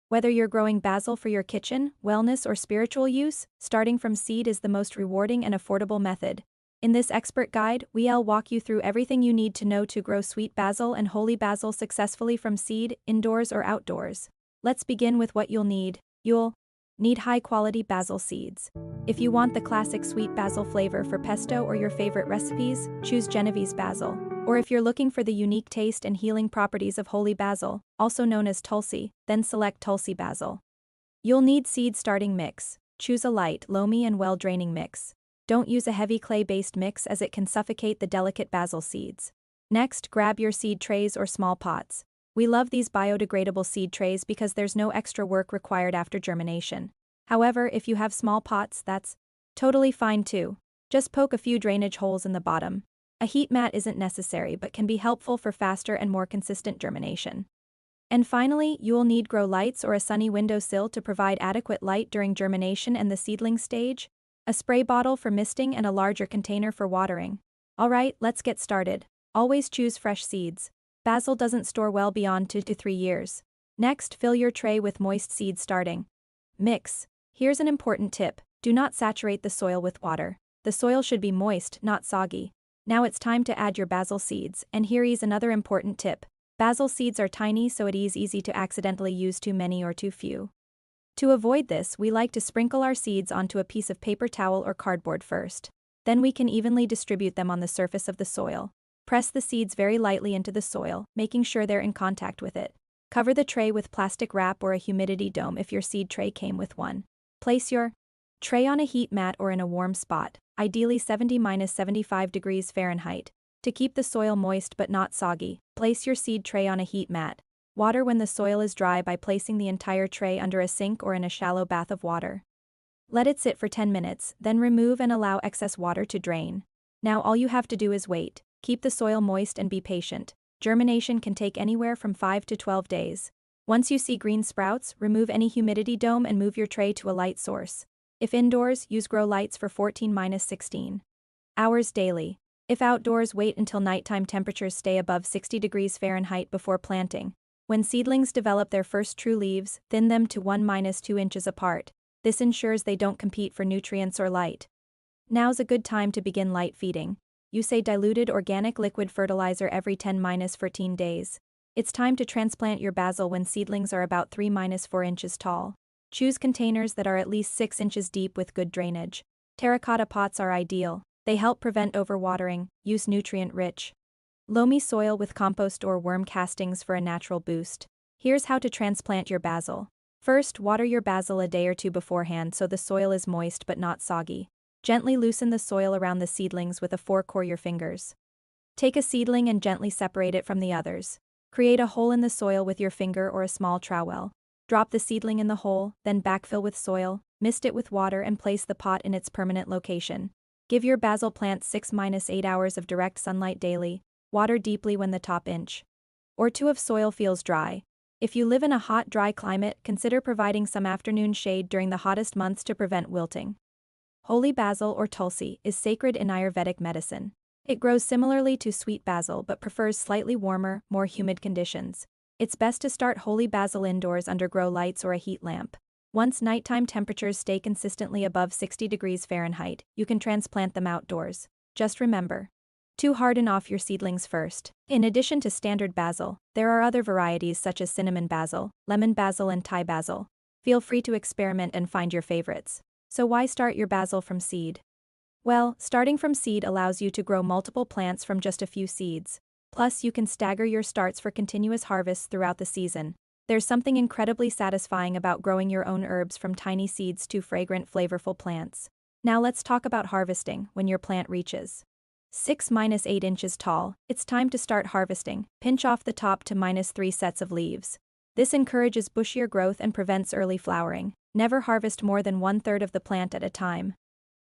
Whether you're growing basil for your kitchen, wellness, or spiritual use, starting from seed is the most rewarding and affordable method. In this expert guide, we'll walk you through everything you need to know to grow sweet basil and holy basil successfully from seed, indoors or outdoors. Let's begin with what you'll need. You'll need high-quality basil seeds. If you want the classic sweet basil flavor for pesto or your favorite recipes, choose Genovese basil. Or if you're looking for the unique taste and healing properties of holy basil, also known as Tulsi, then select Tulsi basil. You'll need seed starting mix. Choose a light, loamy and well-draining mix. Don't use a heavy clay-based mix as it can suffocate the delicate basil seeds. Next, grab your seed trays or small pots. We love these biodegradable seed trays because there's no extra work required after germination. However, if you have small pots, that's totally fine too. Just poke a few drainage holes in the bottom. A heat mat isn't necessary but can be helpful for faster and more consistent germination. And finally, you'll need grow lights or a sunny windowsill to provide adequate light during germination and the seedling stage, a spray bottle for misting and a larger container for watering. Alright, let's get started. Always choose fresh seeds. Basil doesn't store well beyond 2 to 3 years. Next, fill your tray with moist seed starting mix. Here's an important tip: do not saturate the soil with water. The soil should be moist, not soggy. Now it's time to add your basil seeds, and here is another important tip. Basil seeds are tiny, so it is easy to accidentally use too many or too few. To avoid this, we like to sprinkle our seeds onto a piece of paper towel or cardboard first. Then we can evenly distribute them on the surface of the soil. Press the seeds very lightly into the soil, making sure they're in contact with it. Cover the tray with plastic wrap or a humidity dome if your seed tray came with one. Place your tray on a heat mat or in a warm spot, ideally 70–75 degrees Fahrenheit. To keep the soil moist but not soggy, place your seed tray on a heat mat. Water when the soil is dry by placing the entire tray under a sink or in a shallow bath of water. Let it sit for 10 minutes, then remove and allow excess water to drain. Now all you have to do is wait. Keep the soil moist and be patient. Germination can take anywhere from 5 to 12 days. Once you see green sprouts, remove any humidity dome and move your tray to a light source. If indoors, use grow lights for 14–16 hours daily. If outdoors, wait until nighttime temperatures stay above 60 degrees Fahrenheit before planting. When seedlings develop their first true leaves, thin them to 1–2 inches apart. This ensures they don't compete for nutrients or light. Now's a good time to begin light feeding. Use a diluted organic liquid fertilizer every 10–14 days. It's time to transplant your basil when seedlings are about 3–4 inches tall. Choose containers that are at least 6 inches deep with good drainage. Terracotta pots are ideal. They help prevent overwatering, use nutrient-rich, loamy soil with compost or worm castings for a natural boost. Here's how to transplant your basil. First, water your basil a day or two beforehand so the soil is moist but not soggy. Gently loosen the soil around the seedlings with a fork or your fingers. Take a seedling and gently separate it from the others. Create a hole in the soil with your finger or a small trowel. Drop the seedling in the hole, then backfill with soil, mist it with water and place the pot in its permanent location. Give your basil plant 6–8 hours of direct sunlight daily. Water deeply when the top inch or two of soil feels dry. If you live in a hot, dry climate, consider providing some afternoon shade during the hottest months to prevent wilting. Holy basil or Tulsi is sacred in Ayurvedic medicine. It grows similarly to sweet basil but prefers slightly warmer, more humid conditions. It's best to start holy basil indoors under grow lights or a heat lamp. Once nighttime temperatures stay consistently above 60 degrees Fahrenheit, you can transplant them outdoors. Just remember to harden off your seedlings first. In addition to standard basil, there are other varieties such as cinnamon basil, lemon basil and Thai basil. Feel free to experiment and find your favorites. So why start your basil from seed? Well, starting from seed allows you to grow multiple plants from just a few seeds. Plus, you can stagger your starts for continuous harvests throughout the season. There's something incredibly satisfying about growing your own herbs from tiny seeds to fragrant, flavorful plants. Now let's talk about harvesting. When your plant reaches 6–8 inches tall, it's time to start harvesting. Pinch off the top to -3 sets of leaves. This encourages bushier growth and prevents early flowering. Never harvest more than 1/3 of the plant at a time.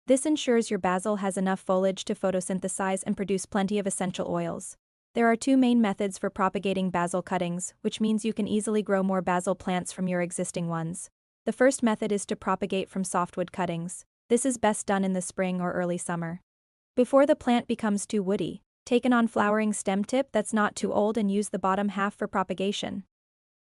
This ensures your basil has enough foliage to photosynthesize and produce plenty of essential oils. There are 2 main methods for propagating basil cuttings, which means you can easily grow more basil plants from your existing ones. The first method is to propagate from softwood cuttings. This is best done in the spring or early summer. Before the plant becomes too woody, take an on-flowering stem tip that's not too old and use the bottom half for propagation.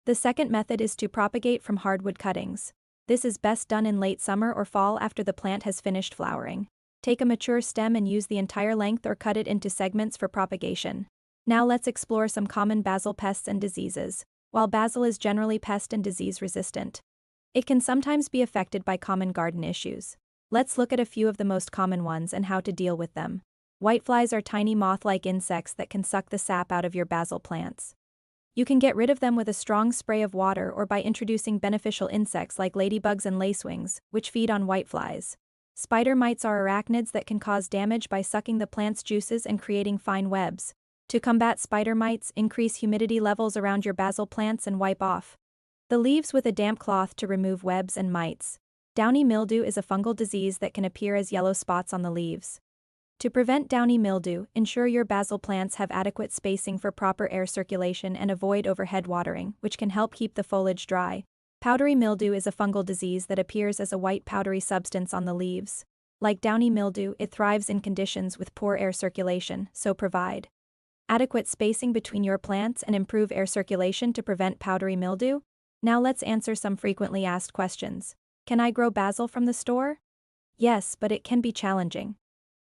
The second method is to propagate from hardwood cuttings. This is best done in late summer or fall after the plant has finished flowering. Take a mature stem and use the entire length or cut it into segments for propagation. Now let's explore some common basil pests and diseases. While basil is generally pest and disease resistant, it can sometimes be affected by common garden issues. Let's look at a few of the most common ones and how to deal with them. Whiteflies are tiny moth-like insects that can suck the sap out of your basil plants. You can get rid of them with a strong spray of water or by introducing beneficial insects like ladybugs and lacewings, which feed on whiteflies. Spider mites are arachnids that can cause damage by sucking the plant's juices and creating fine webs. To combat spider mites, increase humidity levels around your basil plants and wipe off the leaves with a damp cloth to remove webs and mites. Downy mildew is a fungal disease that can appear as yellow spots on the leaves. To prevent downy mildew, ensure your basil plants have adequate spacing for proper air circulation and avoid overhead watering, which can help keep the foliage dry. Powdery mildew is a fungal disease that appears as a white powdery substance on the leaves. Like downy mildew, it thrives in conditions with poor air circulation, so provide adequate spacing between your plants and improve air circulation to prevent powdery mildew. Now let's answer some frequently asked questions. Can I grow basil from the store? Yes, but it can be challenging.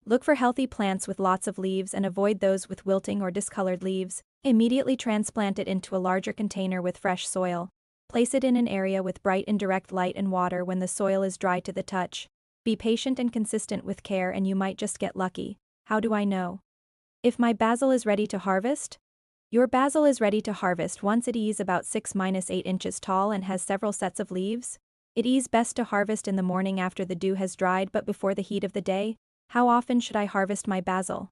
Look for healthy plants with lots of leaves and avoid those with wilting or discolored leaves. Immediately transplant it into a larger container with fresh soil. Place it in an area with bright indirect light and water when the soil is dry to the touch. Be patient and consistent with care and you might just get lucky. How do I know if my basil is ready to harvest? Your basil is ready to harvest once it is about 6-8 inches tall and has several sets of leaves. It is best to harvest in the morning after the dew has dried but before the heat of the day. How often should I harvest my basil?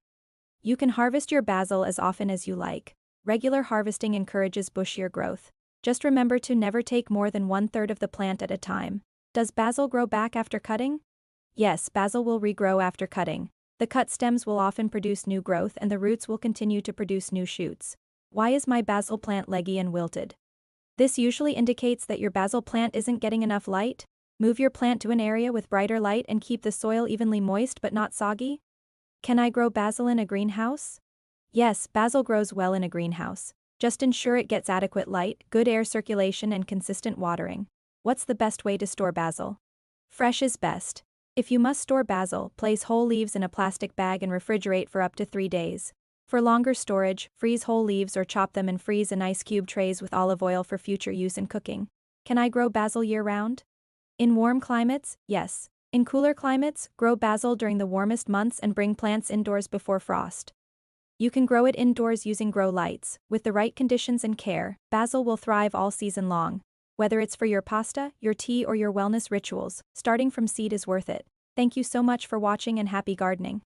You can harvest your basil as often as you like. Regular harvesting encourages bushier growth. Just remember to never take more than 1/3 of the plant at a time. Does basil grow back after cutting? Yes, basil will regrow after cutting. The cut stems will often produce new growth and the roots will continue to produce new shoots. Why is my basil plant leggy and wilted? This usually indicates that your basil plant isn't getting enough light. Move your plant to an area with brighter light and keep the soil evenly moist but not soggy. Can I grow basil in a greenhouse? Yes, basil grows well in a greenhouse. Just ensure it gets adequate light, good air circulation and consistent watering. What's the best way to store basil? Fresh is best. If you must store basil, place whole leaves in a plastic bag and refrigerate for up to 3 days. For longer storage, freeze whole leaves or chop them and freeze in ice cube trays with olive oil for future use in cooking. Can I grow basil year-round? In warm climates, yes. In cooler climates, grow basil during the warmest months and bring plants indoors before frost. You can grow it indoors using grow lights. With the right conditions and care, basil will thrive all season long. Whether it's for your pasta, your tea or your wellness rituals, starting from seed is worth it. Thank you so much for watching and happy gardening.